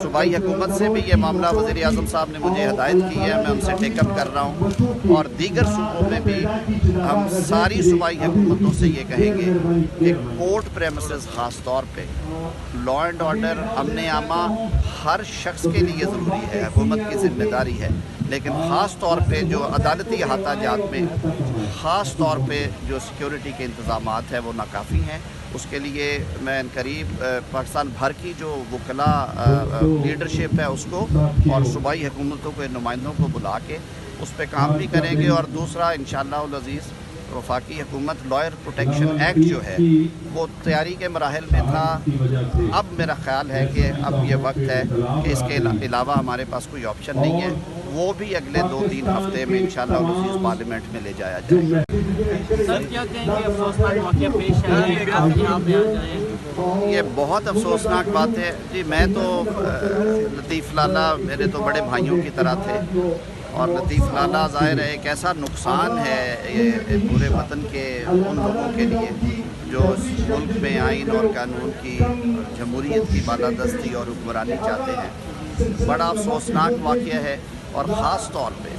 सूबाई हुकूमत से भी ये मामला वज़ीर आज़म साहब ने मुझे हदायत की है, मैं उनसे टेकअप कर रहा हूँ और दीगर सूबों में भी हम सारी सूबाई हुकूमतों से ये कहेंगे कि कोर्ट प्रेमिसेस ख़ास तौर पे लॉ एंड ऑर्डर अमन आमा हर शख्स के लिए ज़रूरी है, हुकूमत की ज़िम्मेदारी है, लेकिन ख़ास तौर पे जो अदालती अहाताजात में ख़ास तौर पे जो सिक्योरिटी के इंतज़ामात है वो नाकाफ़ी हैं। उसके लिए मैं करीब पाकिस्तान भर की जो वकला लीडरशिप है उसको और सूबाई हुकूमतों के नुमाइंदों को बुला के उस पर काम भी करेंगे। और दूसरा इंशाअल्लाह अज़ीज़ वफाकी हुकूमत लॉयर प्रोटेक्शन एक्ट जो है वो तैयारी के मराहल में था। अब मेरा ख़्याल है कि अब ये वक्त है कि इसके अलावा हमारे पास कोई ऑप्शन नहीं है, वो भी अगले 2-3 हफ्ते में इंशाअल्लाह अज़ीज़ पार्लियामेंट में ले जाया जाएगा। सर क्या कहेंगे, अफसोसनाक वाक़या पेश है, आप यहाँ पे आ जाएं? ये बहुत अफसोसनाक बात है जी। मैं तो लतीफ़ लाला मेरे तो बड़े भाइयों की तरह थे और लतीफ़ लाला ज़ाहिर है एक ऐसा नुकसान है ये पूरे वतन के उन लोगों के लिए जो मुल्क में आइन और कानून की जमहूरियत की बालादस्ती और हुक्मरानी चाहते हैं। बड़ा अफसोसनाक वाक़या है और ख़ास तौर पे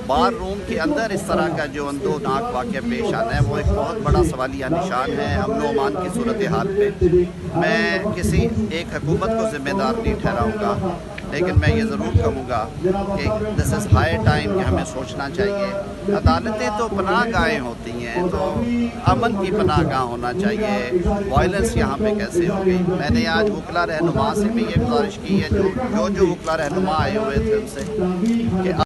बार रूम के अंदर इस तरह का जो अंदोनाक वाक़या पेश आना है वो एक बहुत बड़ा सवालिया निशान है अमन व अमान की सूरत हाल पे। मैं किसी एक हुकूमत को ज़िम्मेदार नहीं ठहराऊँगा, लेकिन मैं ये ज़रूर कहूँगा कि दिस इज़ हाई टाइम कि हमें सोचना चाहिए। अदालतें तो पनाह गाहें होती हैं, तो अमन की पनाह गाह होना चाहिए। वायलेंस यहाँ पे कैसे हो गई? मैंने आज वकला रहनुमा से भी ये गुजारिश की है, जो वकला रहनुमा आए हुए थे उनसे कि